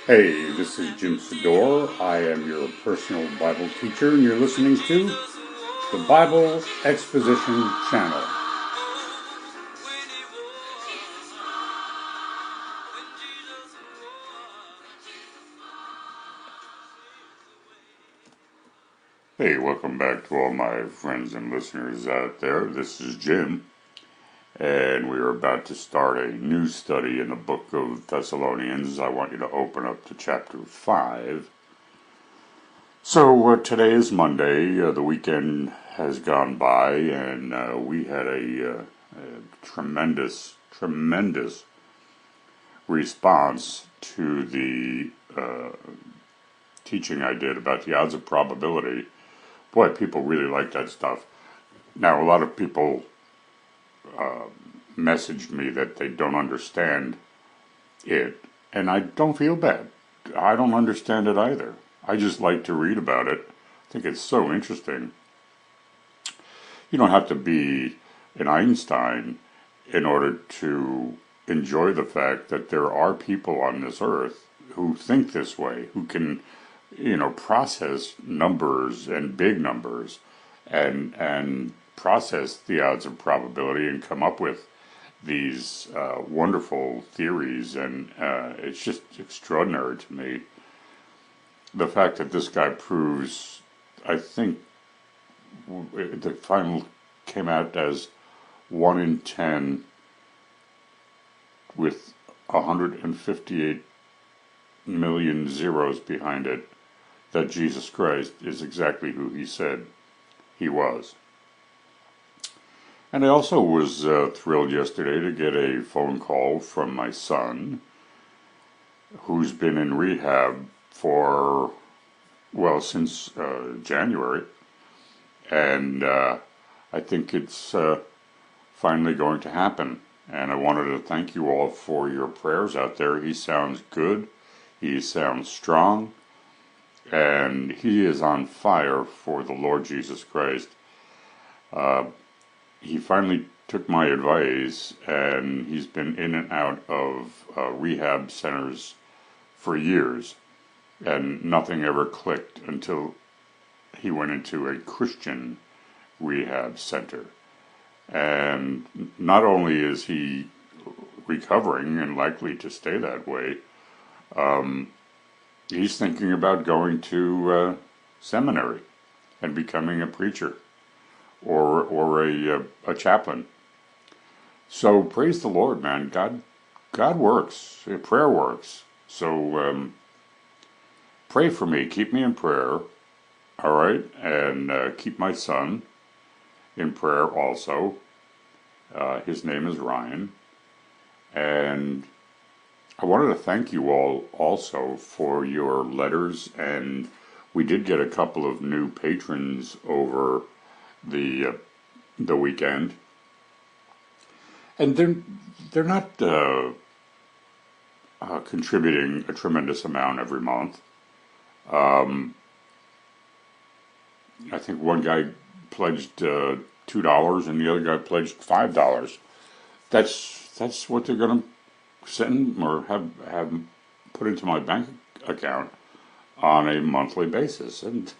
Hey, this is Jim Sedore. I am your personal Bible teacher, and you're listening to the Bible Exposition channel. Hey, welcome back to all my friends and listeners out there. This is Jim, and we are about to start a new study in the book of Thessolonians. I want you to open up to chapter 5. So today is Monday. The weekend has gone by, and we had a tremendous response to the teaching I did about the odds of probability. Boy, people really like that stuff. Now, a lot of people messaged me that they don't understand it, and I don't feel bad. I don't understand it either. I just like to read about it. I think it's so interesting. You don't have to be an Einstein in order to enjoy the fact that there are people on this earth who think this way, who can, process numbers and big numbers and process the odds of probability and come up with these wonderful theories. And it's just extraordinary to me. The fact that this guy proves, I think the final came out as 1 in 10 with 158 million zeros behind it, that Jesus Christ is exactly who he said he was. And I also was thrilled yesterday to get a phone call from my son, who's been in rehab for, since January. And I think it's finally going to happen. And I wanted to thank you all for your prayers out there. He sounds good. He sounds strong. And he is on fire for the Lord Jesus Christ. He finally took my advice, and he's been in and out of rehab centers for years. And nothing ever clicked until he went into a Christian rehab center. And not only is he recovering and likely to stay that way, he's thinking about going to seminary and becoming a preacher or a chaplain. So praise the Lord, man. God works. Prayer works. So pray for me. Keep me in prayer. All right, and keep my son in prayer also. His name is Ryan. And I wanted to thank you all also for your letters, and we did get a couple of new patrons over the weekend. And they're not contributing a tremendous amount every month. I think one guy pledged $2 and the other guy pledged $5. That's what they're going to send or have put into my bank account on a monthly basis, and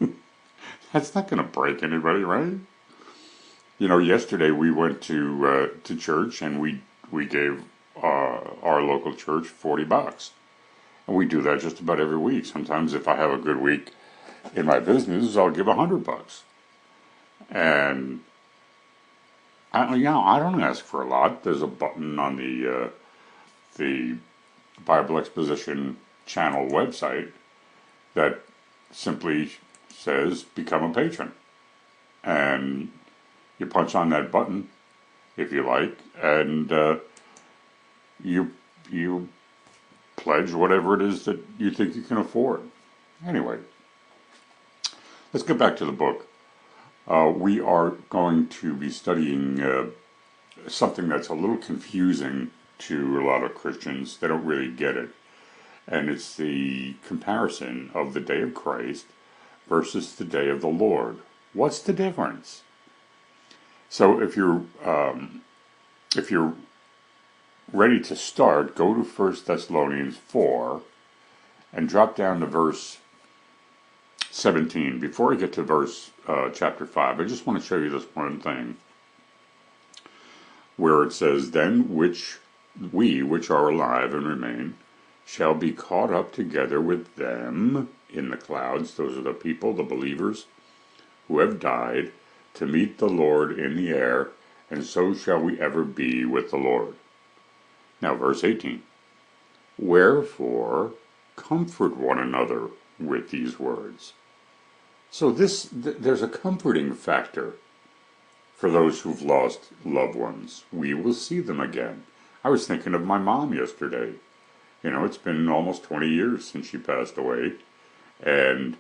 that's not going to break anybody, right? Yesterday we went to church, and we gave our local church $40, and we do that just about every week. Sometimes, if I have a good week in my business, I'll give $100. And I don't ask for a lot. There's a button on the Bible Exposition channel website that simply says become a patron, and you punch on that button if you like, and you pledge whatever it is that you think you can afford. Anyway, let's get back to the book. We are going to be studying something that's a little confusing to a lot of Christians. They don't really get it. And it's the comparison of the day of Christ versus the day of the Lord. What's the difference? So if you're ready to start, go to 1 Thessalonians 4 and drop down to verse 17. Before I get to verse chapter 5, I just want to show you this one thing, where it says, "Then we which are alive and remain shall be caught up together with them in the clouds." Those are the people, the believers, who have died, to meet the Lord in the air, and so shall we ever be with the Lord. Now, verse 18. "Wherefore, comfort one another with these words." So there's a comforting factor for those who've lost loved ones. We will see them again. I was thinking of my mom yesterday. You know, it's been almost 20 years since she passed away, and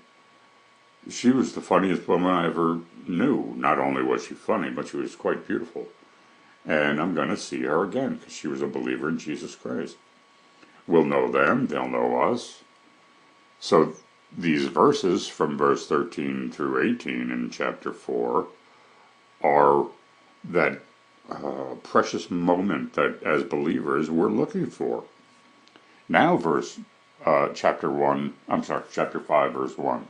she was the funniest woman I ever knew. Not only was she funny, but she was quite beautiful. And I'm going to see her again, because she was a believer in Jesus Christ. We'll know them, they'll know us. So these verses from verse 13 through 18 in chapter 4 are that precious moment that as believers we're looking for. Now chapter 5 verse 1.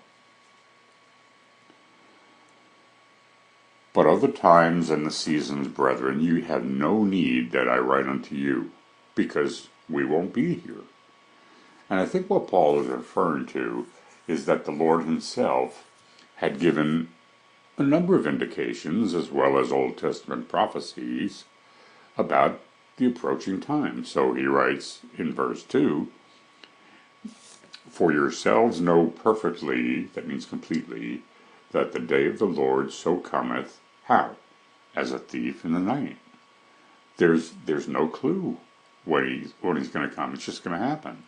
"But of the times and the seasons, brethren, you have no need that I write unto you, because we won't be here." And I think what Paul is referring to is that the Lord himself had given a number of indications, as well as Old Testament prophecies, about the approaching time. So he writes in verse 2, "For yourselves know perfectly," that means completely, "that the day of the Lord so cometh," how? "As a thief in the night." There's no clue when he's going to come. It's just going to happen.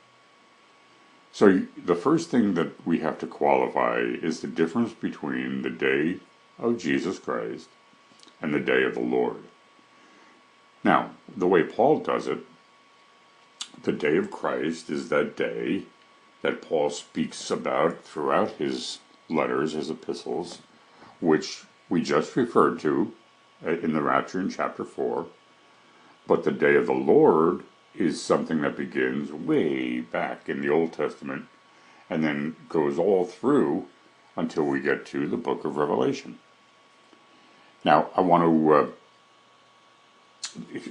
So the first thing that we have to qualify is the difference between the day of Jesus Christ and the day of the Lord. Now, the way Paul does it, the day of Christ is that day that Paul speaks about throughout his letters, his epistles, which we just referred to in the rapture in chapter 4. But the day of the Lord is something that begins way back in the Old Testament and then goes all through until we get to the book of Revelation. Now, I want to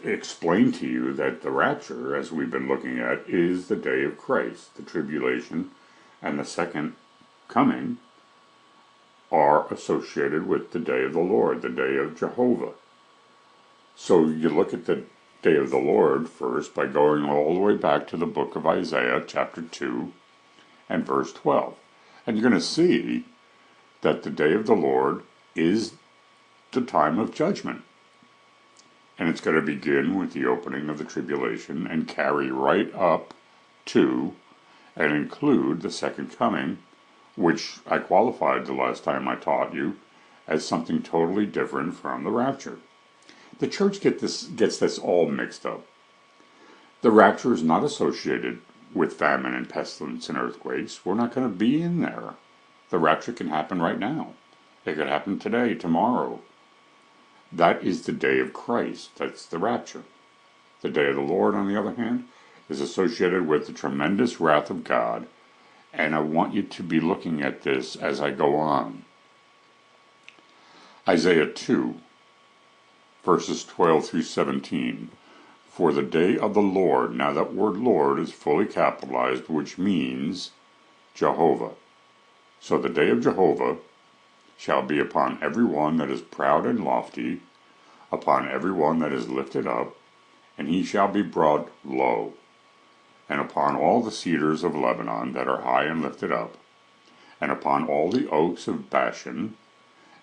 explain to you that the rapture, as we've been looking at, is the day of Christ. The tribulation and the second coming are associated with the day of the Lord, the day of Jehovah. So you look at the day of the Lord first by going all the way back to the book of Isaiah, chapter 2 and verse 12. And you're going to see that the day of the Lord is the time of judgment. And it's going to begin with the opening of the tribulation and carry right up to and include the second coming, which I qualified the last time I taught you as something totally different from the rapture. The church gets this all mixed up. The rapture is not associated with famine and pestilence and earthquakes. We're not going to be in there. The rapture can happen right now. It could happen today, tomorrow. That is the day of Christ. That's the rapture. The day of the Lord, on the other hand, is associated with the tremendous wrath of God. And I want you to be looking at this as I go on. Isaiah 2, verses 12 through 17. "For the day of the Lord," now that word Lord is fully capitalized, which means Jehovah. "So the day of Jehovah shall be upon every one that is proud and lofty, upon every one that is lifted up, and he shall be brought low, and upon all the cedars of Lebanon that are high and lifted up, and upon all the oaks of Bashan,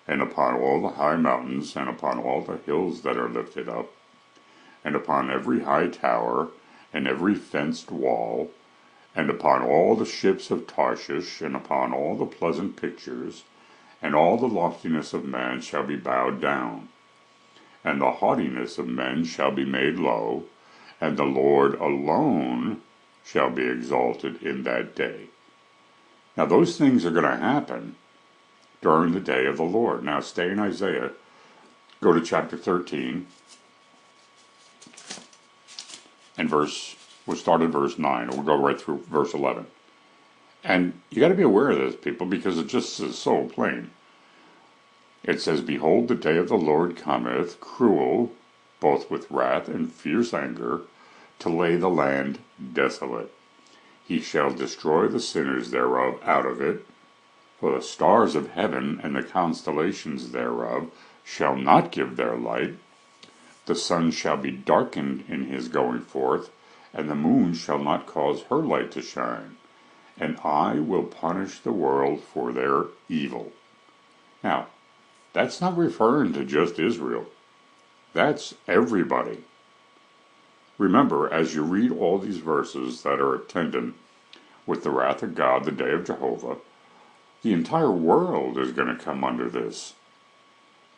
and upon all the high mountains, and upon all the hills that are lifted up, and upon every high tower, and every fenced wall, and upon all the ships of Tarshish, and upon all the pleasant pictures, and all the loftiness of man shall be bowed down, and the haughtiness of men shall be made low, and the Lord alone shall be exalted in that day." Now those things are going to happen during the day of the Lord. Now stay in Isaiah. Go to chapter 13. And we'll start at verse 9. We'll go right through verse 11. And you got to be aware of this, people, because it just is so plain. It says, "Behold, the day of the Lord cometh, cruel, both with wrath and fierce anger, to lay the land desolate. He shall destroy the sinners thereof out of it. For the stars of heaven and the constellations thereof shall not give their light. The sun shall be darkened in his going forth, and the moon shall not cause her light to shine. And I will punish the world for their evil." Now, that's not referring to just Israel. That's everybody. Remember, as you read all these verses that are attendant with the wrath of God, the day of Jehovah, the entire world is going to come under this.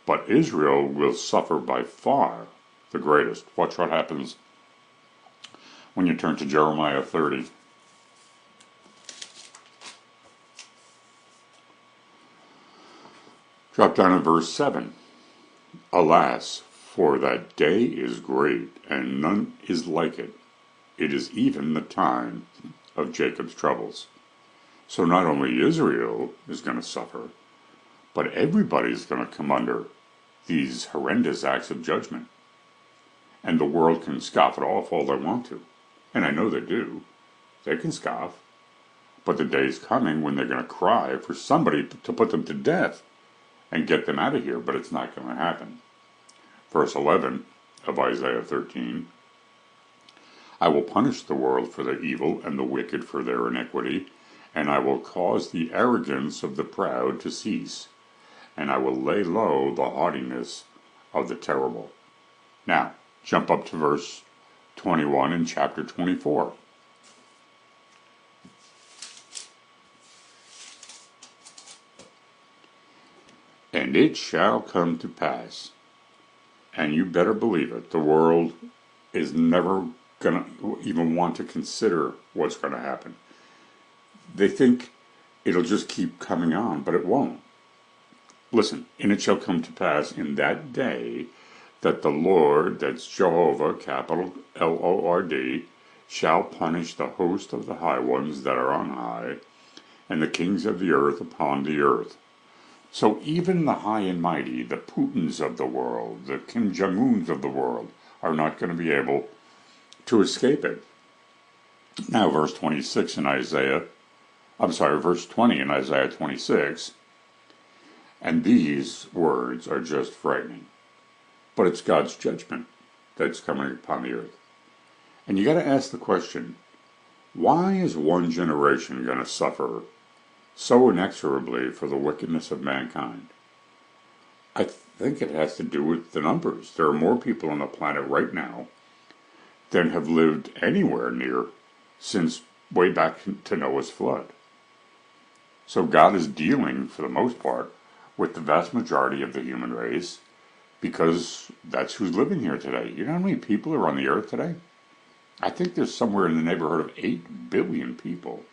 But Israel will suffer by far the greatest. Watch what happens when you turn to Jeremiah 30. Drop down in verse 7. "Alas, for that day is great, and none is like it. It is even the time of Jacob's troubles." So not only Israel is going to suffer, but everybody's going to come under these horrendous acts of judgment. And the world can scoff it off all they want to. And I know they do. They can scoff. But the day's coming when they're going to cry for somebody to put them to death and get them out of here, but it's not going to happen. Verse 11 of Isaiah 13, "I will punish the world for their evil and the wicked for their iniquity, and I will cause the arrogance of the proud to cease, and I will lay low the haughtiness of the terrible." Now, jump up to verse 21 in chapter 24. "And it shall come to pass," and you better believe it, the world is never going to even want to consider what's going to happen. They think it'll just keep coming on, but it won't. Listen, "And it shall come to pass in that day that the Lord," that's Jehovah, capital Lord, "shall punish the host of the high ones that are on high, and the kings of the earth upon the earth." So even the high and mighty, the Putins of the world, the Kim Jong-uns of the world, are not going to be able to escape it. Now verse 26 in verse 20 in Isaiah 26, and these words are just frightening. But it's God's judgment that's coming upon the earth. And you got to ask the question, why is one generation going to suffer so inexorably for the wickedness of mankind? I think it has to do with the numbers. There are more people on the planet right now than have lived anywhere near since way back to Noah's flood. So God is dealing, for the most part, with the vast majority of the human race, because that's who's living here today. You know how many people are on the earth today? I think there's somewhere in the neighborhood of 8 billion people.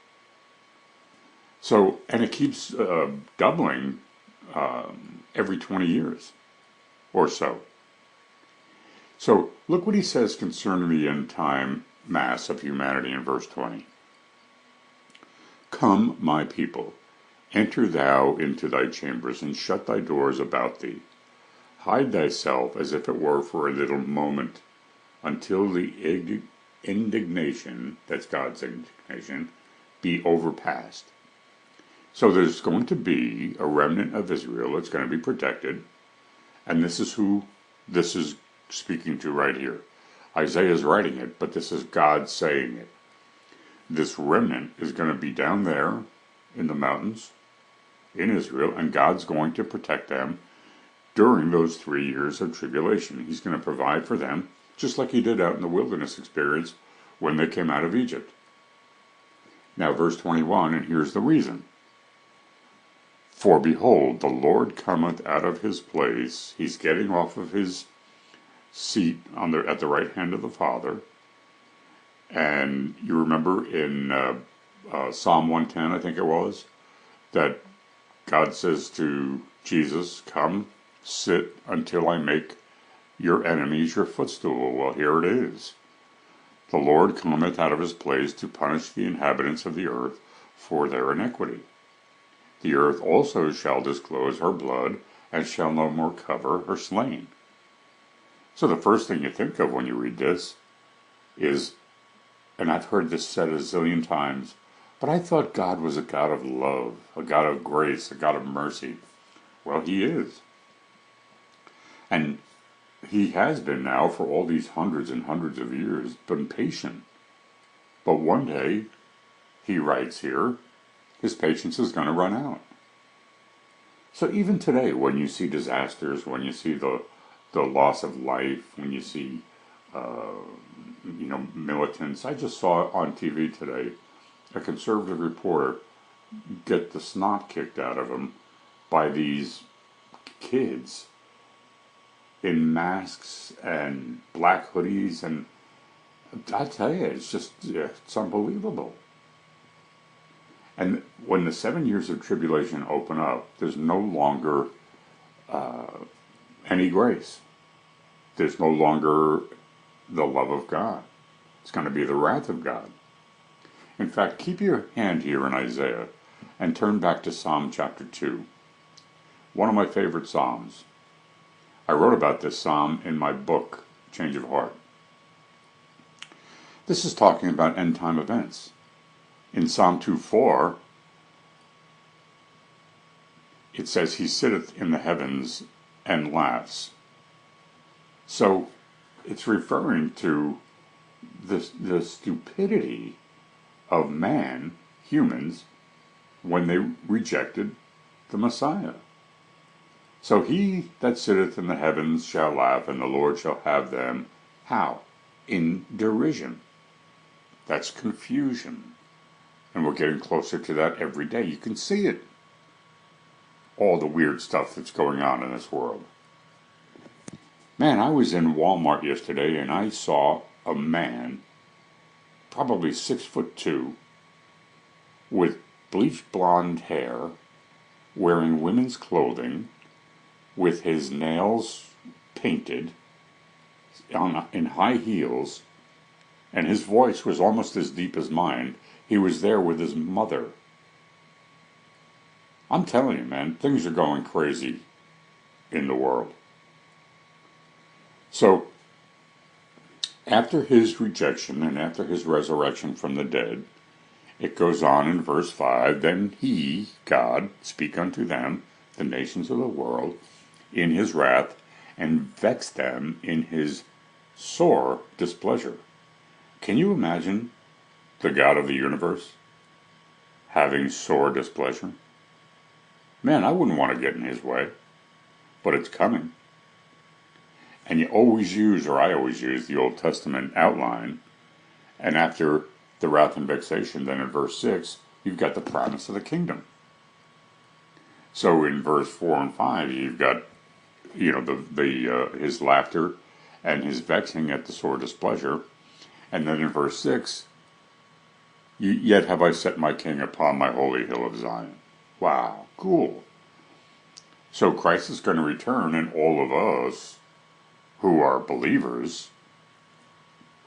So, and it keeps doubling every 20 years or so. So, look what he says concerning the end time mass of humanity in verse 20. "Come, my people, enter thou into thy chambers, and shut thy doors about thee. Hide thyself as if it were for a little moment, until the indignation," that's God's indignation, "be overpast." So there's going to be a remnant of Israel that's going to be protected, and this is who this is speaking to right here. Isaiah is writing it, but this is God saying it. This remnant is going to be down there in the mountains in Israel, and God's going to protect them during those 3 years of tribulation. He's going to provide for them, just like he did out in the wilderness experience when they came out of Egypt. Now verse 21, and here's the reason. "For behold, the Lord cometh out of his place." He's getting off of his seat at the right hand of the Father. And you remember in Psalm 110, I think it was, that God says to Jesus, "Come, sit until I make your enemies your footstool." Well, here it is. "The Lord cometh out of his place to punish the inhabitants of the earth for their iniquity. The earth also shall disclose her blood, and shall no more cover her slain. So the first thing you think of when you read this is, and I've heard this said a zillion times, but I thought God was a God of love, a God of grace, a God of mercy. Well, he is. And he has been now for all these hundreds and hundreds of years, been patient. But one day, he writes here, his patience is going to run out. So even today, when you see disasters, when you see the loss of life, when you see militants. I just saw on TV today a conservative reporter get the snot kicked out of him by these kids in masks and black hoodies, and I tell you, it's unbelievable. And when the 7 years of tribulation open up, there's no longer any grace. There's no longer the love of God. It's going to be the wrath of God. In fact, keep your hand here in Isaiah and turn back to Psalm chapter 2. One of my favorite Psalms. I wrote about this Psalm in my book, Change of Heart. This is talking about end-time events. In Psalm 2:4, it says, he sitteth in the heavens and laughs. So it's referring to the stupidity of man, humans, when they rejected the Messiah. So he that sitteth in the heavens shall laugh, and the Lord shall have them, how? In derision. That's confusion. And we're getting closer to that every day. You can see it. All the weird stuff that's going on in this world. Man, I was in Walmart yesterday and I saw a man, probably 6'2", with bleached blonde hair, wearing women's clothing, with his nails painted, in high heels, and his voice was almost as deep as mine. He was there with his mother. I'm telling you, man, things are going crazy in the world. So, after his rejection and after his resurrection from the dead, it goes on in verse 5, then he, God, speak unto them, the nations of the world, in his wrath, and vex them in his sore displeasure. Can you imagine the God of the universe having sore displeasure? Man, I wouldn't want to get in his way, but it's coming. And you always use, or I always use, the Old Testament outline, and after the wrath and vexation, then in verse 6, you've got the promise of the kingdom. So in verse 4 and 5, you've got, his laughter and his vexing at the sore displeasure, and then in verse 6, yet have I set my king upon my holy hill of Zion. Wow, cool. So Christ is going to return, and all of us who are believers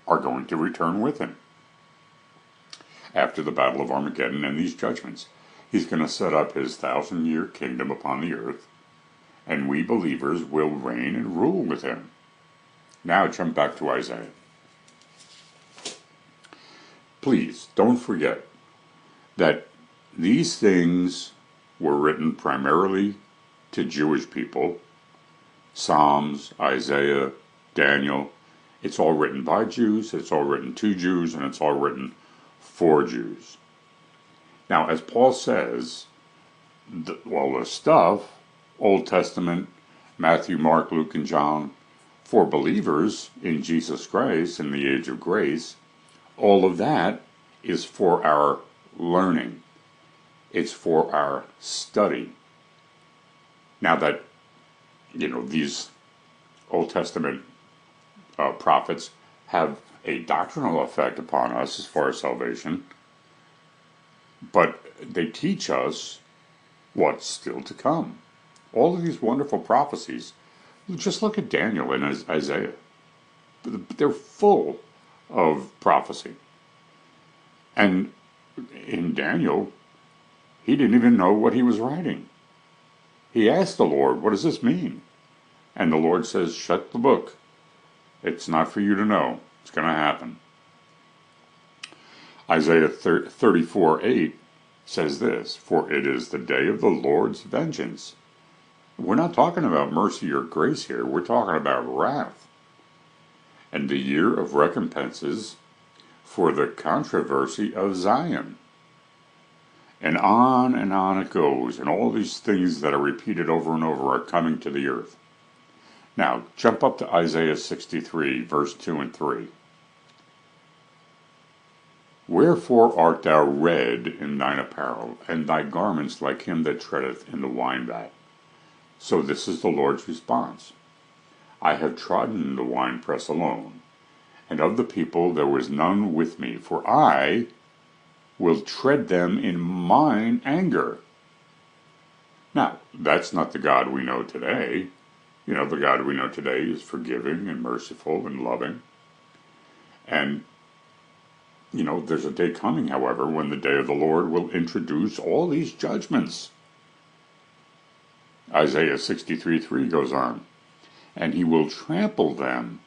are going to return with him. After the battle of Armageddon and these judgments, he's going to set up his 1,000-year kingdom upon the earth, and we believers will reign and rule with him. Now jump back to Isaiah. Please, don't forget that these things were written primarily to Jewish people. Psalms, Isaiah, Daniel, it's all written by Jews, it's all written to Jews, and it's all written for Jews. Now, as Paul says, the stuff, Old Testament, Matthew, Mark, Luke, and John, for believers in Jesus Christ in the age of grace, all of that is for our learning. It's for our study. Now that, these Old Testament prophets have a doctrinal effect upon us as far as salvation, but they teach us what's still to come. All of these wonderful prophecies, just look at Daniel and Isaiah. They're full of prophecy. And in Daniel, He didn't even know what he was writing. He asked the Lord, what does this mean? And the Lord says, shut the book. It's not for you to know. It's going to happen. Isaiah 34:8 says this, for it is the day of the Lord's vengeance. We're not talking about mercy or grace here. We're talking about wrath. And the year of recompenses for the controversy of Zion. And on it goes. And all these things that are repeated over and over are coming to the earth. Now, jump up to Isaiah 63, verse 2 and 3. Wherefore art thou red in thine apparel, and thy garments like him that treadeth in the wine vat? So this is the Lord's response. I have trodden the winepress alone, and of the people there was none with me, for I will tread them in mine anger. Now, that's not the God we know today. You know, the God we know today is forgiving and merciful and loving. And, you know, there's a day coming, however, when the day of the Lord will introduce all these judgments. Isaiah 63:3 goes on, and he will trample them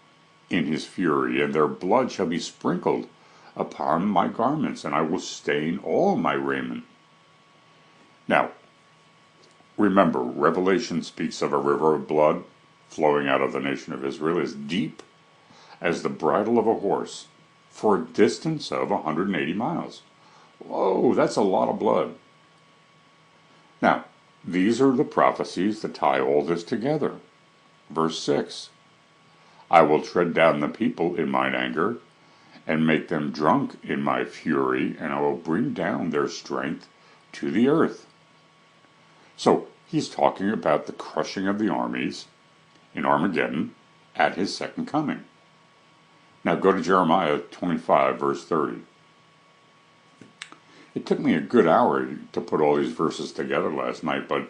in his fury, and their blood shall be sprinkled upon my garments, and I will stain all my raiment. Now, remember, Revelation speaks of a river of blood flowing out of the nation of Israel as deep as the bridle of a horse for a distance of 180 miles. Whoa, that's a lot of blood. Now, these are the prophecies that tie all this together. Verse 6, I will tread down the people in mine anger, and make them drunk in my fury, and I will bring down their strength to the earth. So, he's talking about the crushing of the armies in Armageddon at his second coming. Now go to Jeremiah 25, verse 30. It took me a good hour to put all these verses together last night, but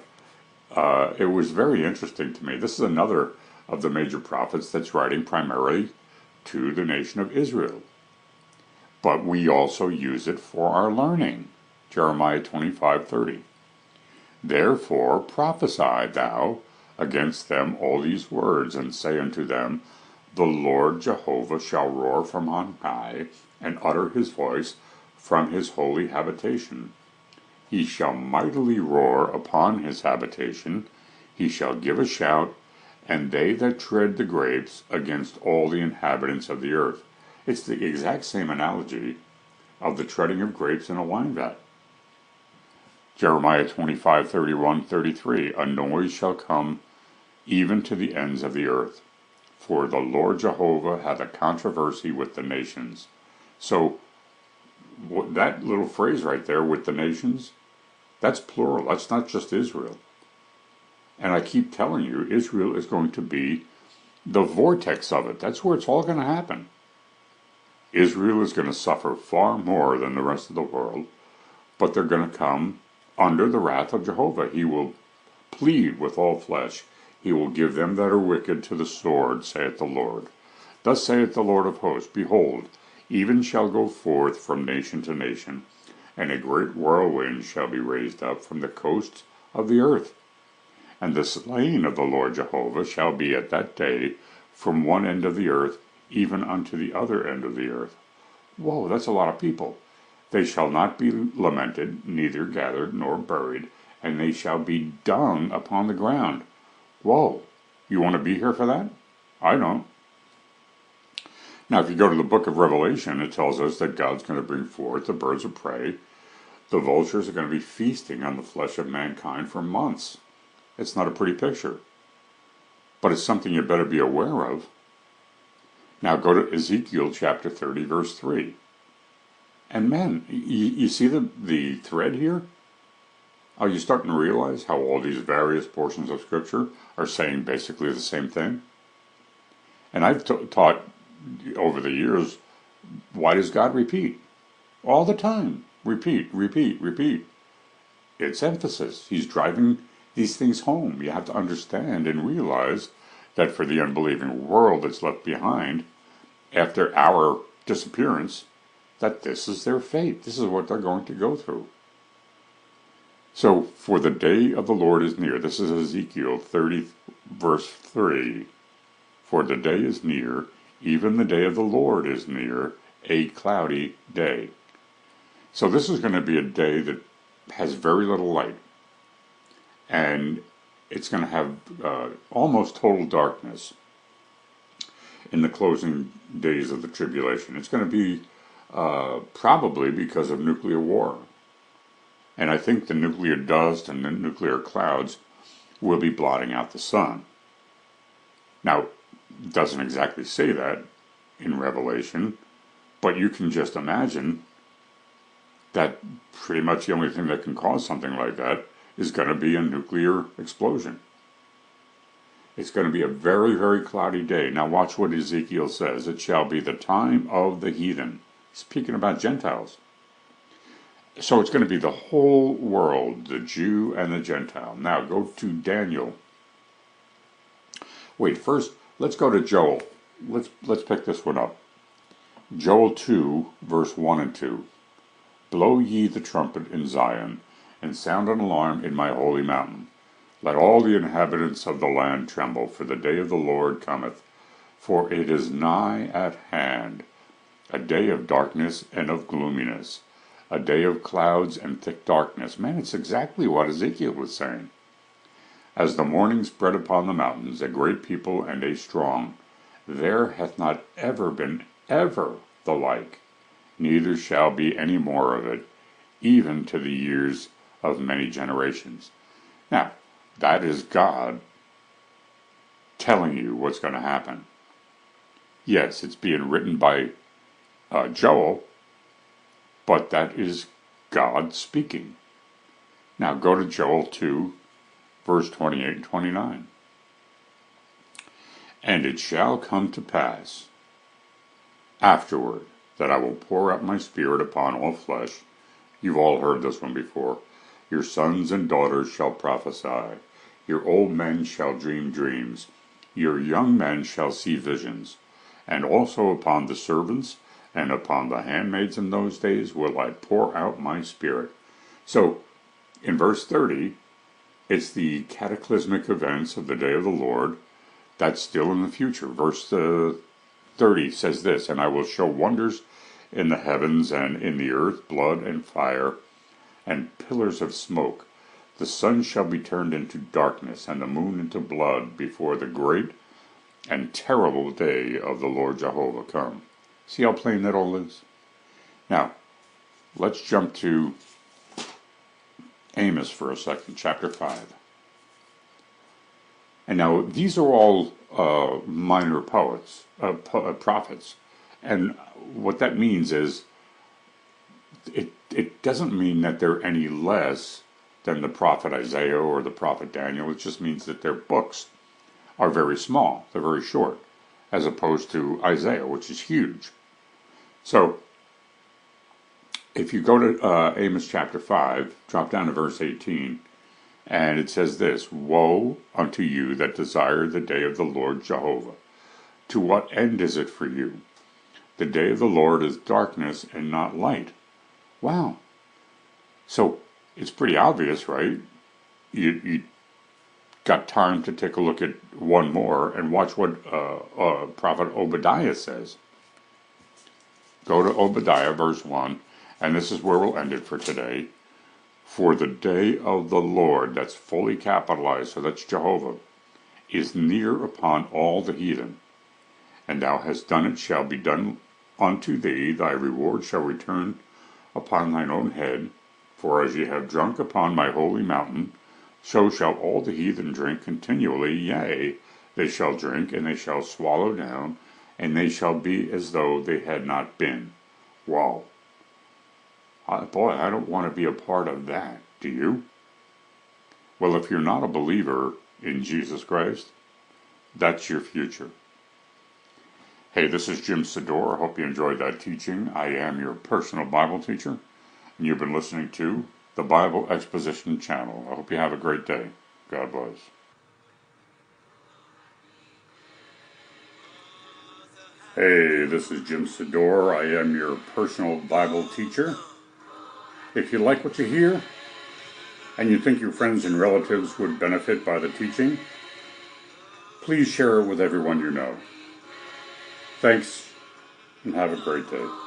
it was very interesting to me. This is another of the major prophets that's writing primarily to the nation of Israel. But we also use it for our learning. Jeremiah 25:30. Therefore prophesy thou against them all these words, and say unto them, the Lord Jehovah shall roar from on high, and utter his voice from his holy habitation. He shall mightily roar upon his habitation, he shall give a shout, and they that tread the grapes against all the inhabitants of the earth. It's the exact same analogy of the treading of grapes in a wine vat. Jeremiah 25:31-33, a noise shall come even to the ends of the earth, for the Lord Jehovah hath a controversy with the nations. So that little phrase right there, with the nations, that's plural. That's not just Israel. And I keep telling you, Israel is going to be the vortex of it. That's where it's all going to happen. Israel is going to suffer far more than the rest of the world, but they're going to come under the wrath of Jehovah. He will plead with all flesh. He will give them that are wicked to the sword, saith the Lord. Thus saith the Lord of hosts, behold, even shall go forth from nation to nation, and a great whirlwind shall be raised up from the coasts of the earth. And the slain of the Lord Jehovah shall be at that day from one end of the earth even unto the other end of the earth. Whoa, that's a lot of people. They shall not be lamented, neither gathered nor buried, and they shall be dung upon the ground. Whoa, you want to be here for that? I don't. Now, if you go to the book of Revelation, it tells us that God's going to bring forth the birds of prey. The vultures are going to be feasting on the flesh of mankind for months. It's not a pretty picture, but it's something you better be aware of. Now go to Ezekiel chapter 30, verse 3. And man, you see the thread here? Are you starting to realize how all these various portions of Scripture are saying basically the same thing? And I've taught over the years, why does God repeat? All the time. Repeat, repeat, repeat. It's emphasis. He's driving these things home. You have to understand and realize that for the unbelieving world that's left behind after our disappearance, that this is their fate. This is what they're going to go through. So, for the day of the Lord is near. This is Ezekiel 30, verse 3. For the day is near, even the day of the Lord is near, a cloudy day. So this is going to be a day that has very little light. And it's going to have almost total darkness in the closing days of the tribulation. It's going to be probably because of nuclear war. And I think the nuclear dust and the nuclear clouds will be blotting out the sun. Now, it doesn't exactly say that in Revelation, but you can just imagine that pretty much the only thing that can cause something like that is going to be a nuclear explosion. It's going to be a very, very cloudy day. Now watch what Ezekiel says. It shall be the time of the heathen. Speaking about Gentiles. So it's going to be the whole world, the Jew and the Gentile. Now go to Daniel. Wait, first let's go to Joel. Let's pick this one up. Joel 2, verse 1 and 2. Blow ye the trumpet in Zion, and sound an alarm in my holy mountain. Let all the inhabitants of the land tremble, for the day of the Lord cometh. For it is nigh at hand, a day of darkness and of gloominess, a day of clouds and thick darkness. Man, it's exactly what Ezekiel was saying. As the morning spread upon the mountains, a great people and a strong, there hath not ever been ever the like, neither shall be any more of it, even to the years of many generations. Now, that is God telling you what's going to happen. Yes, it's being written by Joel, but that is God speaking. Now go to Joel 2, verse 28 and 29. And it shall come to pass afterward that I will pour out my spirit upon all flesh. You've all heard this one before. Your sons and daughters shall prophesy. Your old men shall dream dreams. Your young men shall see visions. And also upon the servants and upon the handmaids in those days will I pour out my spirit. So, in verse 30, it's the cataclysmic events of the day of the Lord. That's still in the future. Verse 30 says this, and I will show wonders in the heavens and in the earth, blood and fire, and pillars of smoke. The sun shall be turned into darkness, and the moon into blood, before the great and terrible day of the Lord Jehovah come. See how plain that all is? Now, let's jump to Amos for a second, chapter 5. And now, these are all minor prophets. And what that means is, it doesn't mean that they're any less than the prophet Isaiah or the prophet Daniel. It just means that their books are very small. They're very short, as opposed to Isaiah, which is huge. So, if you go to Amos chapter 5, drop down to verse 18, and it says this, Woe unto you that desire the day of the Lord Jehovah. To what end is it for you? The day of the Lord is darkness and not light. Wow. So, it's pretty obvious, right? You got time to take a look at one more and watch what Prophet Obadiah says. Go to Obadiah, verse 1, and this is where we'll end it for today. For the day of the Lord, that's fully capitalized, so that's Jehovah, is near upon all the heathen. And thou hast done it, shall be done unto thee, thy reward shall return upon thine own head. For as ye have drunk upon my holy mountain, so shall all the heathen drink continually. Yea, they shall drink, and they shall swallow down, and they shall be as though they had not been. Wow. Boy, I don't want to be a part of that. Do you? Well, if you're not a believer in Jesus Christ, that's your future. Hey, this is Jim Sedore. I hope you enjoyed that teaching. I am your personal Bible teacher, and you've been listening to the Bible Exposition channel. I hope you have a great day. God bless. Hey, this is Jim Sedore. I am your personal Bible teacher. If you like what you hear, and you think your friends and relatives would benefit by the teaching, please share it with everyone you know. Thanks, and have a great day.